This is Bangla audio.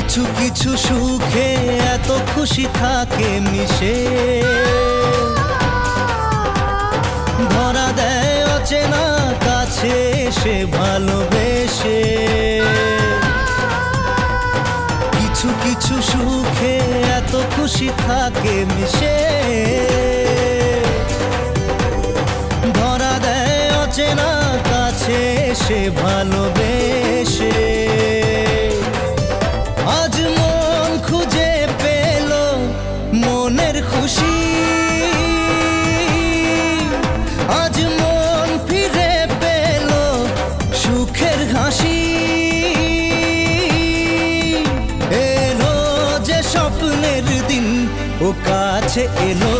কিছু কিছু সুখে এত খুশি থাকে মিশে, ধরা দেয় অচেনা কাছে সে ভালোবেসে। কিছু কিছু সুখে এত খুশি থাকে মিশে, ধরা দেয় অচেনা কাছে সে ভালোবেসে। আজ মন খুঁজে পেল মনের খুশি, আজ মন ফিরে পেল সুখের হাসি। এলো যে স্বপ্নের দিন ও কাছে এলো।